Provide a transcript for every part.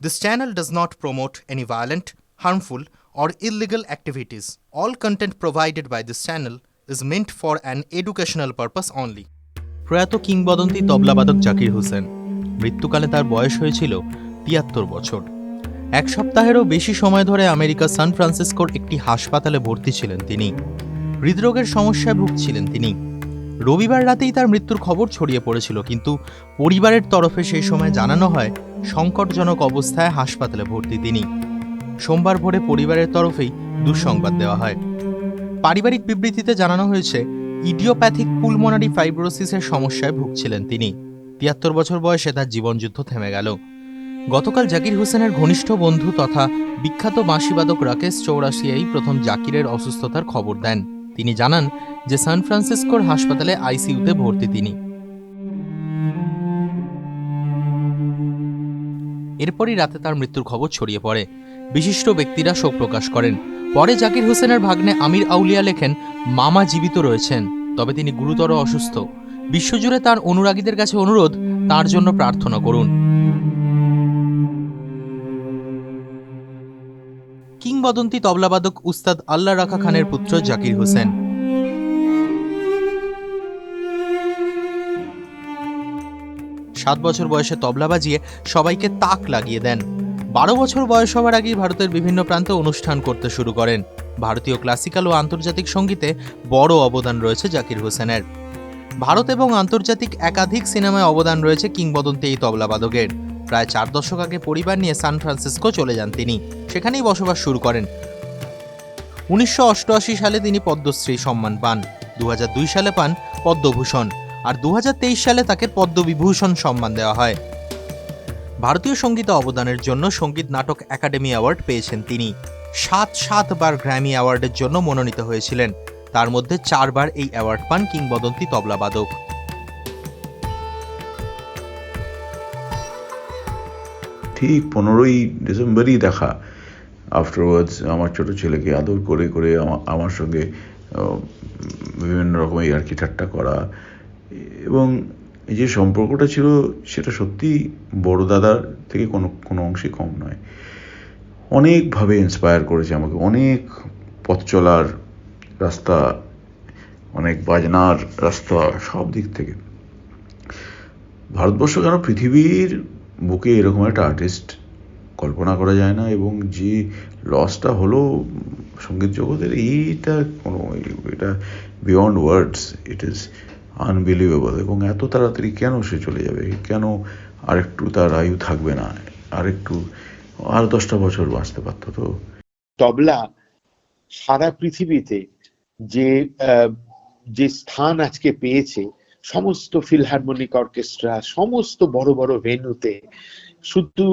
This channel does not promote any violent, harmful, or illegal activities. All content provided by this channel is meant for an educational purpose only. প্রয়াত কিংবদন্তি তবলাবাদক জাকির হোসেন। মৃত্যুকালে তার বয়স হয়েছিল ৭৩ বছর। এক সপ্তাহেরও বেশি সময় ধরে আমেরিকার সান ফ্রান্সিসকোর একটি হাসপাতালে ভর্তি ছিলেন তিনি। হৃদরোগের সমস্যায় ভুগছিলেন তিনি। রবিবার রাতেই তার মৃত্যুর খবর ছড়িয়ে পড়েছিল, কিন্তু পরিবারের তরফে সেই সময় জানানো হয় সংকটজনক অবস্থায় হাসপাতালে ভর্তি তিনি। সোমবার ভোরে পরিবারের তরফেই দুঃসংবাদ দেওয়া হয়। পারিবারিক বিবৃতিতে জানানো হয়েছে ইডিওপ্যাথিক পুলমোনারি ফাইব্রোসিসের সমস্যায় ভুগছিলেন তিনি। ৭৩ বছর বয়সে তার জীবনযুদ্ধ থেমে গেল। গতকাল জাকির হোসেনের ঘনিষ্ঠ বন্ধু তথা বিখ্যাত বাঁশিবাদক রাকেশ চৌরাশিয়াই প্রথম জাকিরের অসুস্থতার খবর দেন। তিনি জানান যে সান ফ্রান্সিসকোর হাসপাতালে আইসিইউতে ভর্তি তিনি। এরপরই রাতে তার মৃত্যুর খবর ছড়িয়ে পড়ে। বিশিষ্ট ব্যক্তিরা শোক প্রকাশ করেন। পরে জাকির হোসেনের ভাগ্নে আমির আউলিয়া লেখেন, মামা জীবিত রয়েছেন, তবে তিনি গুরুতর অসুস্থ। বিশ্বজুড়ে তার অনুরাগীদের কাছে অনুরোধ, তার জন্য প্রার্থনা করুন। কিংবদন্তি তবলাবাদক উস্তাদ আল্লাহ রাখা খানের পুত্র জাকির হোসেন। সাত বছর বয়সে তবলা বাজিয়ে সবাইকে তাক লাগিয়ে দেন। ১২ বছর বয়স হওয়ার আগেই ভারতের বিভিন্ন প্রান্তে অনুষ্ঠান করতে শুরু করেন। ভারতীয় ক্লাসিক্যাল ও আন্তর্জাতিক সঙ্গীতে বড় অবদান রয়েছে জাকির হোসেনের। ভারত এবং আন্তর্জাতিক একাধিক সিনেমায় অবদান রয়েছে কিংবদন্তি এই তবলাবাদকের। প্রায় ৪ দশক আগে পরিবার নিয়ে সান ফ্রান্সিসকো চলে যান তিনি। সেখানেই বসবাস শুরু করেন। ১৯৮৮ সালে তিনি পদ্মশ্রী সম্মান পান, ২০০২ সালে পান পদ্মভূষণ, আর ২০২৩ সালে তাকে পদ্মবিভূষণ সম্মান দেওয়া হয়। ভারতীয় সঙ্গীতে অবদানের জন্য সঙ্গীত নাটক একাডেমি অ্যাওয়ার্ড পেয়েছেন তিনি। ৭বার গ্র্যামি অ্যাওয়ার্ডের জন্য মনোনীত হয়েছিলেন। তার মধ্যে ৪বার এই অ্যাওয়ার্ড পান কিংবদন্তি তবলাবাদক। ঠিক 15ই ডিসেম্বরই দেখা। আফটারওয়ার্ডস আমার ছোট ছেলেকে আদর করে করে আমার সঙ্গে বিভিন্ন রকমের ইয়ার্কি ঠাট্টা করা, এবং এই যে সম্পর্কটা ছিল সেটা সত্যি বড় দাদার থেকে কোনো অংশে কম নয়। অনেকভাবে ইন্সপায়ার করেছে আমাকে, অনেক পথ চলার রাস্তা, অনেক বাজনার রাস্তা, সব দিক থেকে। ভারতবর্ষ কেন পৃথিবীর বুকে এরকম একটা আর্টিস্ট কল্পনা করা যায় না, এবং যে লসটা হলো সঙ্গীত জগতের, এটা beyond words, it is unbelievable. এবং এত তাড়াতাড়ি কেন সে চলে যাবে? কেন আরেকটু তার আয়ু থাকবে না? আর 10টা বছর বাঁচতে পারতো তো। তবলা সারা পৃথিবীতে যে স্থান আজকে পেয়েছে, সমস্ত ফিলহারমোনিক অর্কেস্ট্রা, সমস্ত বড় বড় ভেন্যুতে, শুধু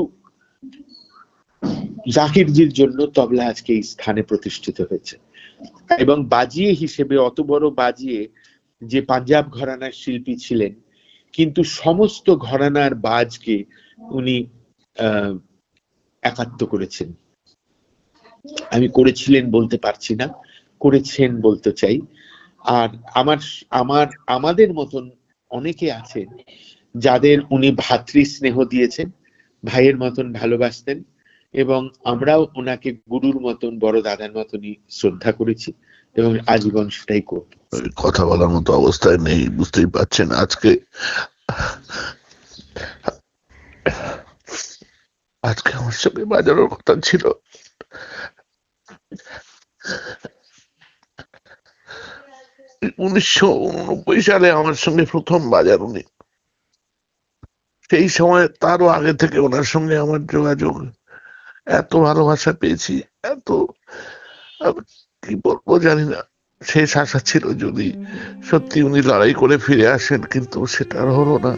জাকিরজির জন্য তবলা আজকে এই স্থানে প্রতিষ্ঠিত হয়েছে। এবং বাজিয়ে হিসেবে অত বড় বাজিয়ে যে পাঞ্জাব ঘরানার শিল্পী ছিলেন, কিন্তু সমস্ত ঘরানার বাজকে উনি একাত্ম করেছেন। আমি করেছিলেন বলতে পারছি না, করেছেন বলতে চাই। আর আমাদের মতন অনেকে আছেন যাদের উনি ভাতৃ স্নেহ দিয়েছেন, ভাইয়ের মতন ভালোবাসতেন, এবং আমরাও ওনাকে গুরুর মতন, বড় দাদার মতনই শ্রদ্ধা করেছি এবং আজীবন সেটাই করব। কথা বলার মতো অবস্থায় নেই, বুঝতেই পারছেন। আজকে আমার সঙ্গে বাজানোর কথা ছিল। '৯৯ সালে আমার সঙ্গে প্রথম বাজার উনি। সেই সময় তারও আগে থেকে ওনার সঙ্গে আমার যোগাযোগ, এত ভালোবাসা পেয়েছি, এত কি বলবো জানি না। শেষ আশা ছিল যদি সত্যি উনি লড়াই করে ফিরে আসেন, কিন্তু সেটা আর হলো না।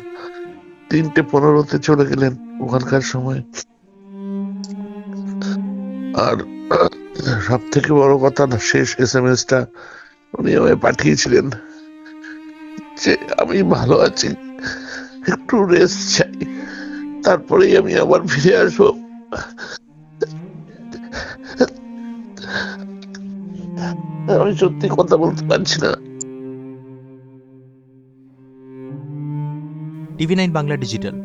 ৩:১৫ চলে গেলেন ওখানকার সময়। আর সব থেকে বড় কথা, না, শেষ SMS-টা উনি আমায় পাঠিয়েছিলেন যে আমি ভালো আছি, একটু রেস্ট চাই, তারপরেই আমি আবার ফিরে আসবো। আমি সত্যি কথা বলতে পারছি না। TV9 Bangla digital.